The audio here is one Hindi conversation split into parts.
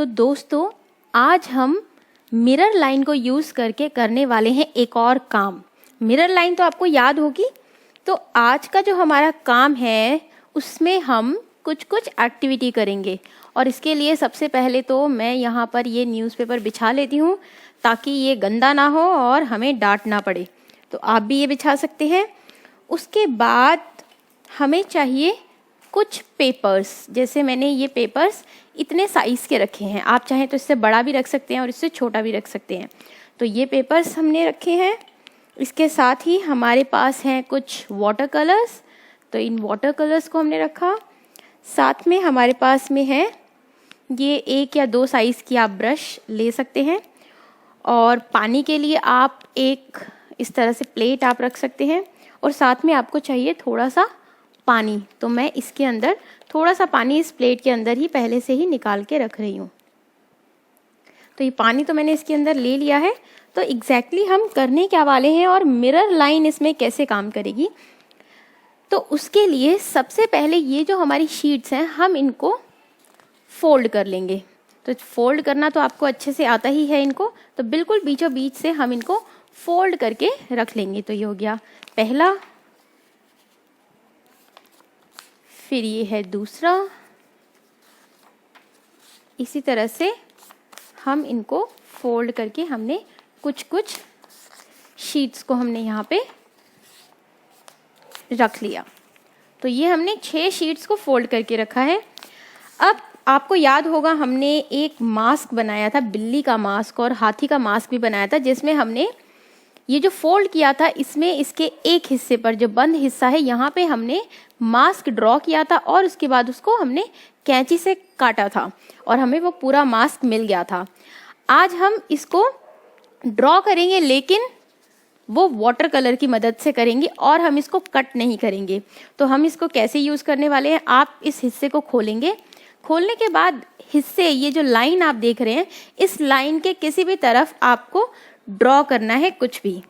दोस्तों, आज हम मिरर लाइन को यूज़ करके करने वाले हैं एक और काम। मिरर लाइन तो आपको याद होगी। तो आज का जो हमारा काम है उसमें हम कुछ कुछ एक्टिविटी करेंगे। और इसके लिए सबसे पहले तो मैं यहाँ पर ये न्यूज़पेपर बिछा लेती हूँ ताकि ये गंदा ना हो और हमें डांट ना पड़े। तो आप भी ये बिछा सकते हैं। उसके बाद हमें चाहिए कुछ पेपर्स। जैसे मैंने ये पेपर्स इतने साइज़ के रखे हैं, आप चाहें तो इससे बड़ा भी रख सकते हैं और इससे छोटा भी रख सकते हैं। तो ये पेपर्स हमने रखे हैं। इसके साथ ही हमारे पास हैं कुछ वाटर कलर्स, तो इन वाटर कलर्स को हमने रखा। साथ में हमारे पास में है ये 1 या 2 साइज़ की आप ब्रश ले सकते हैं। और पानी के लिए आप एक इस तरह से प्लेट आप रख सकते हैं। और साथ में आपको चाहिए थोड़ा सा पानी, तो मैं इसके अंदर थोड़ा सा पानी इस प्लेट के अंदर ही पहले से ही निकाल के रख रही हूँ। तो ये पानी तो मैंने इसके अंदर ले लिया है। तो एग्जैक्टली हम करने क्या वाले हैं और मिरर लाइन इसमें कैसे काम करेगी, तो उसके लिए सबसे पहले ये जो हमारी शीट्स हैं हम इनको फोल्ड कर लेंगे। तो फोल्ड करना तो आपको अच्छे से आता ही है इनको, तो बिल्कुल बीचों बीच से हम इनको फोल्ड करके रख लेंगे। तो ये हो गया पहला, फिर ये है दूसरा। इसी तरह से हम इनको फोल्ड करके हमने कुछ कुछ शीट्स को हमने यहाँ पे रख लिया। तो ये हमने 6 शीट्स को फोल्ड करके रखा है। अब आपको याद होगा हमने एक मास्क बनाया था, बिल्ली का मास्क और हाथी का मास्क भी बनाया था, जिसमें हमने ये जो फोल्ड किया था इसमें इसके एक हिस्से पर जो बंद हिस्सा है यहाँ पे हमने मास्क ड्रॉ किया था और उसके बाद उसको हमने कैंची से काटा था और हमें वो पूरा मास्क मिल गया था। आज हम इसको ड्रॉ करेंगे लेकिन वो वाटर कलर की मदद से करेंगे और हम इसको कट नहीं करेंगे। तो हम इसको कैसे यूज़ करने वाले हैं, आप इस हिस्से को खोलेंगे। खोलने के बाद हिस्से, ये जो लाइन आप देख रहे हैं, इस लाइन के किसी भी तरफ आपको ड्रॉ करना है कुछ भी।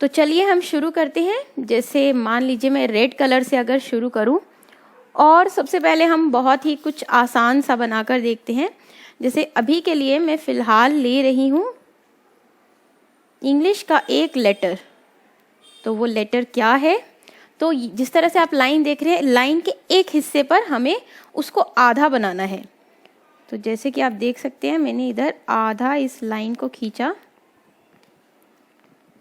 तो चलिए हम शुरू करते हैं। जैसे मान लीजिए मैं रेड कलर से अगर शुरू करूं, और सबसे पहले हम बहुत ही कुछ आसान सा बनाकर देखते हैं। जैसे अभी के लिए मैं फ़िलहाल ले रही हूं इंग्लिश का एक लेटर। तो वो लेटर क्या है, तो जिस तरह से आप लाइन देख रहे हैं, लाइन के एक हिस्से पर हमें उसको आधा बनाना है। तो जैसे कि आप देख सकते हैं मैंने इधर आधा इस लाइन को खींचा,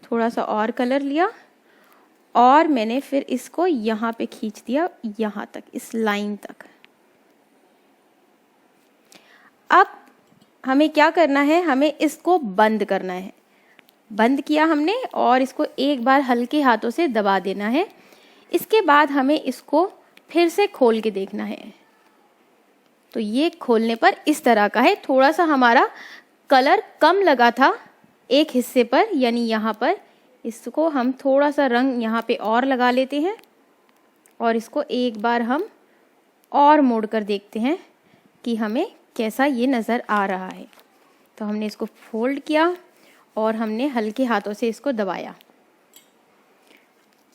थोड़ा सा और कलर लिया और मैंने फिर इसको यहाँ पे खींच दिया, यहाँ तक, इस लाइन तक। अब हमें क्या करना है, हमें इसको बंद करना है। बंद किया हमने और इसको एक बार हल्के हाथों से दबा देना है। इसके बाद हमें इसको फिर से खोल के देखना है। तो ये खोलने पर इस तरह का है। थोड़ा सा हमारा कलर कम लगा था एक हिस्से पर, यानी यहाँ पर। इसको हम थोड़ा सा रंग यहाँ पे और लगा लेते हैं और इसको एक बार हम और मोड़ कर देखते हैं कि हमें कैसा ये नज़र आ रहा है। तो हमने इसको फोल्ड किया और हमने हल्के हाथों से इसको दबाया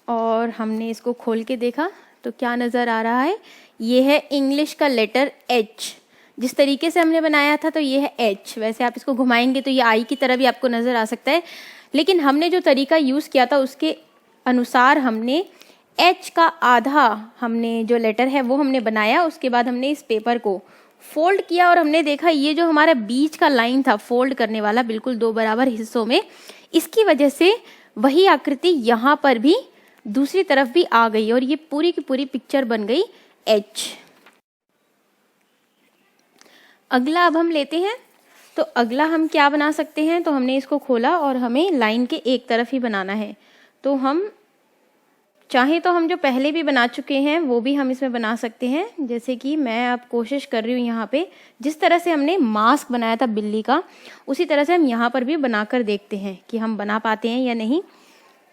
और हमने इसको खोल के देखा तो क्या नज़र आ रहा है, ये है इंग्लिश का लेटर H। जिस तरीके से हमने बनाया था तो ये है H। वैसे आप इसको घुमाएंगे तो ये आई की तरह भी आपको नज़र आ सकता है, लेकिन हमने जो तरीका यूज़ किया था उसके अनुसार हमने H का आधा, हमने जो लेटर है वो हमने बनाया। उसके बाद हमने इस पेपर को फोल्ड किया और हमने देखा ये जो हमारा बीच का लाइन था फोल्ड करने वाला, बिल्कुल 2 बराबर हिस्सों में, इसकी वजह से वही आकृति यहाँ पर भी दूसरी तरफ भी आ गई और ये पूरी की पूरी पिक्चर बन गई H। अगला अब हम लेते हैं। तो अगला हम क्या बना सकते हैं, तो हमने इसको खोला और हमें लाइन के एक तरफ ही बनाना है। तो हम चाहें तो हम जो पहले भी बना चुके हैं वो भी हम इसमें बना सकते हैं। जैसे कि मैं अब कोशिश कर रही हूँ यहाँ पे, जिस तरह से हमने मास्क बनाया था बिल्ली का, उसी तरह से हम यहाँ पर भी बनाकर देखते हैं कि हम बना पाते हैं या नहीं।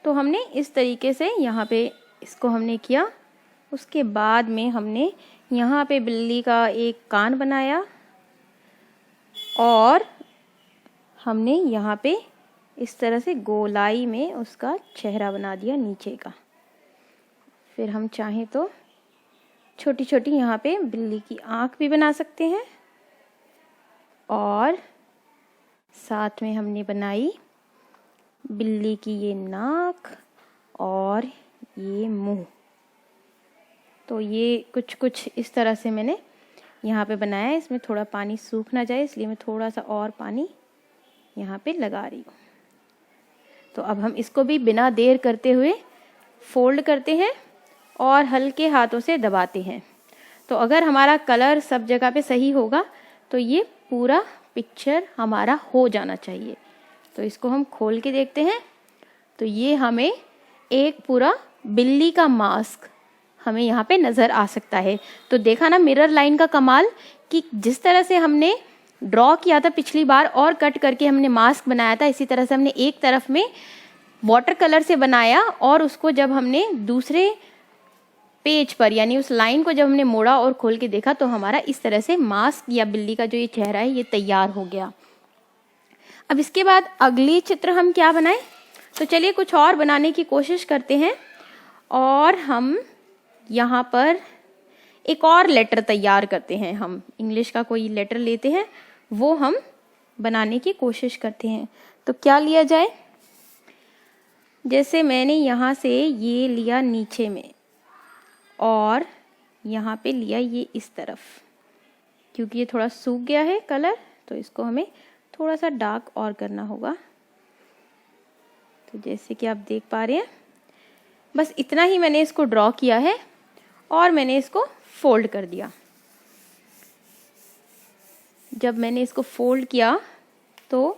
तो हमने इस तरीके से यहाँ पे इसको हमने किया। उसके बाद में हमने यहाँ पे बिल्ली का एक कान बनाया और हमने यहाँ पे इस तरह से गोलाई में उसका चेहरा बना दिया नीचे का। फिर हम चाहें तो छोटी छोटी यहाँ पे बिल्ली की आँख भी बना सकते हैं। और साथ में हमने बनाई बिल्ली की ये नाक और ये मुंह। तो ये कुछ कुछ इस तरह से मैंने यहाँ पे बनाया है। इसमें थोड़ा पानी सूख ना जाए इसलिए मैं थोड़ा सा और पानी यहाँ पे लगा रही हूँ। तो अब हम इसको भी बिना देर करते हुए फोल्ड करते हैं और हल्के हाथों से दबाते हैं। तो अगर हमारा कलर सब जगह पे सही होगा तो ये पूरा पिक्चर हमारा हो जाना चाहिए। तो इसको हम खोल के देखते हैं। तो ये हमें एक पूरा बिल्ली का मास्क हमें यहाँ पे नज़र आ सकता है। तो देखा ना मिरर लाइन का कमाल, कि जिस तरह से हमने ड्रॉ किया था पिछली बार और कट करके हमने मास्क बनाया था, इसी तरह से हमने एक तरफ में वाटर कलर से बनाया और उसको जब हमने दूसरे पेज पर यानी उस लाइन को जब हमने मोड़ा और खोल के देखा तो हमारा इस तरह से मास्क या बिल्ली का जो ये चेहरा है ये तैयार हो गया। अब इसके बाद अगली चित्र हम क्या बनाएं? तो चलिए कुछ और बनाने की कोशिश करते हैं और हम यहाँ पर एक और लेटर तैयार करते हैं। हम इंग्लिश का कोई लेटर लेते हैं, वो हम बनाने की कोशिश करते हैं। तो क्या लिया जाए? जैसे मैंने यहाँ से ये लिया नीचे में और यहाँ पे लिया ये इस तरफ, क्योंकि ये थोड़ा सूख गया है कलर तो इसको हमें थोड़ा सा डार्क और करना होगा। तो जैसे कि आप देख पा रहे हैं, बस इतना ही मैंने इसको ड्रॉ किया है और मैंने इसको फोल्ड कर दिया। जब मैंने इसको फोल्ड किया तो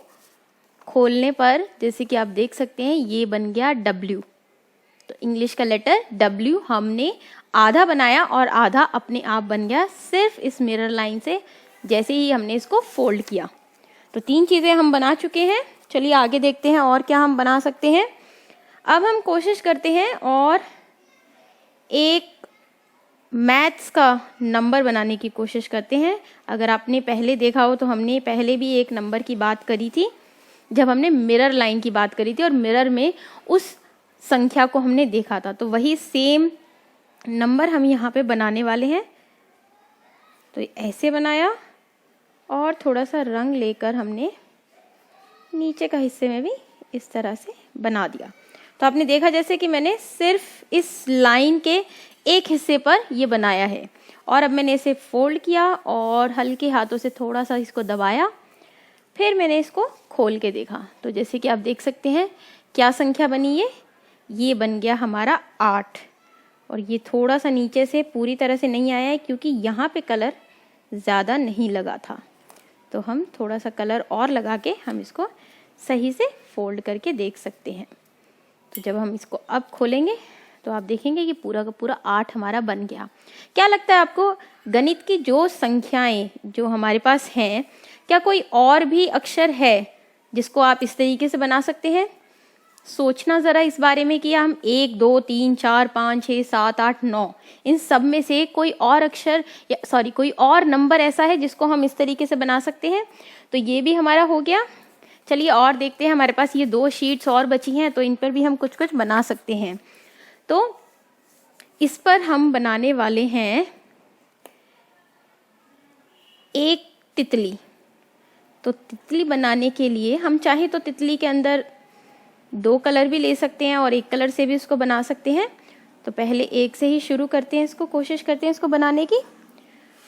खोलने पर जैसे कि आप देख सकते हैं ये बन गया W। तो इंग्लिश का लेटर W हमने आधा बनाया और आधा अपने आप बन गया सिर्फ इस मिरर लाइन से, जैसे ही हमने इसको फोल्ड किया। तो 3 चीज़ें हम बना चुके हैं। चलिए आगे देखते हैं और क्या हम बना सकते हैं। अब हम कोशिश करते हैं और एक मैथ्स का नंबर बनाने की कोशिश करते हैं। अगर आपने पहले देखा हो तो हमने पहले भी एक नंबर की बात करी थी जब हमने मिरर लाइन की बात करी थी और मिरर में उस संख्या को हमने देखा था। तो वही सेम नंबर हम यहाँ पे बनाने वाले हैं। तो ऐसे बनाया और थोड़ा सा रंग लेकर हमने नीचे का हिस्से में भी इस तरह से बना दिया। तो आपने देखा जैसे कि मैंने सिर्फ इस लाइन के एक हिस्से पर ये बनाया है और अब मैंने इसे फोल्ड किया और हल्के हाथों से थोड़ा सा इसको दबाया, फिर मैंने इसको खोल के देखा। तो जैसे कि आप देख सकते हैं क्या संख्या बनी, ये बन गया हमारा 8। और ये थोड़ा सा नीचे से पूरी तरह से नहीं आया है क्योंकि यहाँ पे कलर ज़्यादा नहीं लगा था। तो हम थोड़ा सा कलर और लगा के हम इसको सही से फोल्ड करके देख सकते हैं। तो जब हम इसको अब खोलेंगे तो आप देखेंगे कि पूरा का पूरा 8 हमारा बन गया। क्या लगता है आपको, गणित की जो संख्याएं जो हमारे पास हैं, क्या कोई और भी अक्षर है जिसको आप इस तरीके से बना सकते हैं? सोचना ज़रा इस बारे में कि हम 1 2 3 4 5 6 7 8 9 इन सब में से कोई और अक्षर या कोई और नंबर ऐसा है जिसको हम इस तरीके से बना सकते हैं। तो ये भी हमारा हो गया। चलिए और देखते हैं, हमारे पास ये 2 शीट्स और बची हैं तो इन पर भी हम कुछ कुछ बना सकते हैं। तो इस पर हम बनाने वाले हैं एक तितली। तो तितली बनाने के लिए हम चाहे तो तितली के अंदर 2 कलर भी ले सकते हैं और एक कलर से भी उसको बना सकते हैं। तो पहले एक से ही शुरू करते हैं, इसको कोशिश करते हैं इसको बनाने की।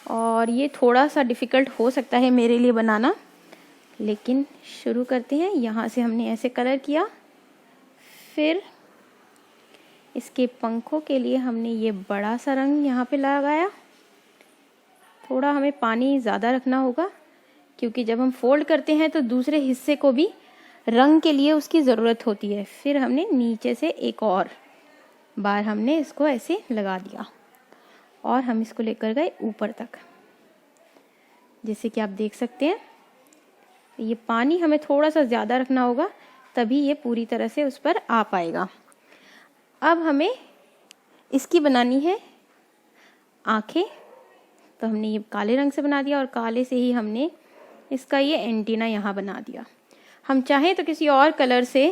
और ये थोड़ा सा डिफ़िकल्ट हो सकता है मेरे लिए बनाना, लेकिन शुरू करते हैं। यहाँ से हमने ऐसे कलर किया, फिर इसके पंखों के लिए हमने ये बड़ा सा रंग यहाँ पे लगाया। थोड़ा हमें पानी ज़्यादा रखना होगा क्योंकि जब हम फोल्ड करते हैं तो दूसरे हिस्से को भी रंग के लिए उसकी ज़रूरत होती है। फिर हमने नीचे से एक और बार हमने इसको ऐसे लगा दिया और हम इसको लेकर गए ऊपर तक, जैसे कि आप देख सकते हैं। ये पानी हमें थोड़ा सा ज़्यादा रखना होगा तभी ये पूरी तरह से उस पर आ पाएगा। अब हमें इसकी बनानी है आँखें। तो हमने ये काले रंग से बना दिया और काले से ही हमने इसका ये एंटीना यहाँ बना दिया। हम चाहें तो किसी और कलर से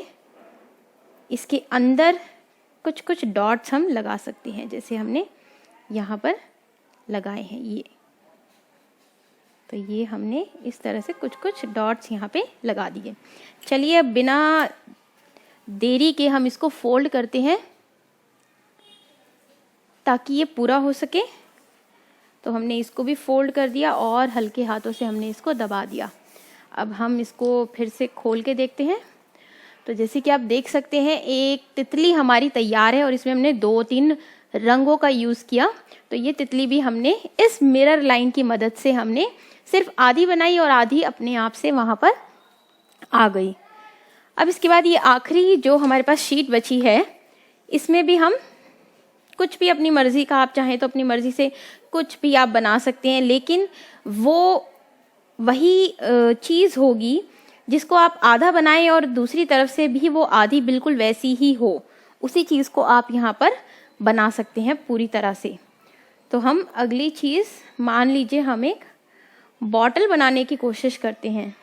इसके अंदर कुछ कुछ डॉट्स हम लगा सकते हैं, जैसे हमने यहाँ पर लगाए हैं ये। तो ये हमने इस तरह से कुछ कुछ डॉट्स यहाँ पे लगा दिए। चलिए अब बिना देरी के हम इसको फोल्ड करते हैं ताकि ये पूरा हो सके। तो हमने इसको भी फोल्ड कर दिया और हल्के हाथों से हमने इसको दबा दिया। अब हम इसको फिर से खोल के देखते हैं। तो जैसे कि आप देख सकते हैं एक तितली हमारी तैयार है और इसमें हमने 2-3 रंगों का यूज़ किया। तो ये तितली भी हमने इस मिरर लाइन की मदद से हमने सिर्फ आधी बनाई और आधी अपने आप से वहाँ पर आ गई। अब इसके बाद ये आखिरी जो हमारे पास शीट बची है, इसमें भी हम कुछ भी अपनी मर्जी का, आप चाहें तो अपनी मर्जी से कुछ भी आप बना सकते हैं, लेकिन वो वही चीज़ होगी जिसको आप आधा बनाएं और दूसरी तरफ से भी वो आधी बिल्कुल वैसी ही हो, उसी चीज़ को आप यहाँ पर बना सकते हैं पूरी तरह से। तो हम अगली चीज़, मान लीजिए हम एक बॉटल बनाने की कोशिश करते हैं।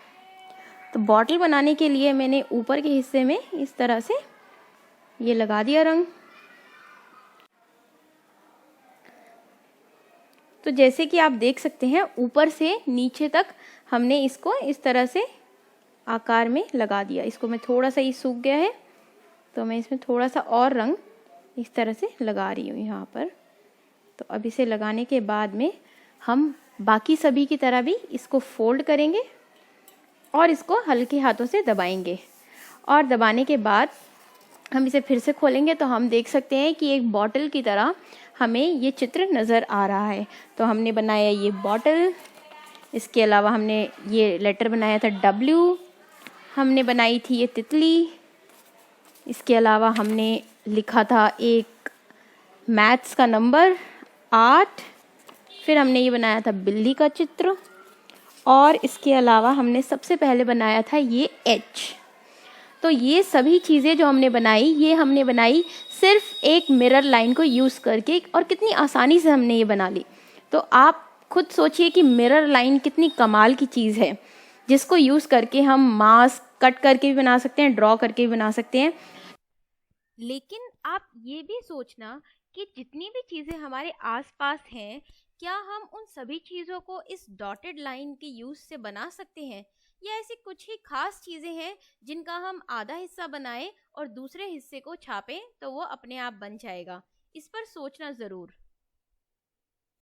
तो बॉटल बनाने के लिए मैंने ऊपर के हिस्से में इस तरह से ये लगा दिया रंग। तो जैसे कि आप देख सकते हैं ऊपर से नीचे तक हमने इसको इस तरह से आकार में लगा दिया। इसको मैं थोड़ा सा ही सूख गया है तो मैं इसमें थोड़ा सा और रंग इस तरह से लगा रही हूँ यहाँ पर। तो अब इसे लगाने के बाद में हम बाकी सभी की तरह भी इसको फोल्ड करेंगे और इसको हल्के हाथों से दबाएंगे। और दबाने के बाद हम इसे फिर से खोलेंगे तो हम देख सकते हैं कि एक बॉटल की तरह हमें ये चित्र नज़र आ रहा है। तो हमने बनाया ये बॉटल, इसके अलावा हमने ये लेटर बनाया था W, हमने बनाई थी ये तितली, इसके अलावा हमने लिखा था एक मैथ्स का नंबर 8, फिर हमने ये बनाया था बिल्ली का चित्र, और इसके अलावा हमने सबसे पहले बनाया था ये H। तो ये सभी चीज़ें जो हमने बनाई, ये हमने बनाई सिर्फ एक मिरर लाइन को यूज़ करके, और कितनी आसानी से हमने ये बना ली। तो आप खुद सोचिए कि मिरर लाइन कितनी कमाल की चीज़ है, जिसको यूज़ करके हम मास्क कट करके भी बना सकते हैं, ड्रॉ करके भी बना सकते हैं। लेकिन आप ये भी सोचना कि जितनी भी चीज़ें हमारे आसपास हैं, क्या हम उन सभी चीज़ों को इस डॉटेड लाइन के यूज़ से बना सकते हैं, या ऐसी कुछ ही खास चीज़ें हैं जिनका हम आधा हिस्सा बनाएं और दूसरे हिस्से को छापें तो वो अपने आप बन जाएगा। इस पर सोचना ज़रूर।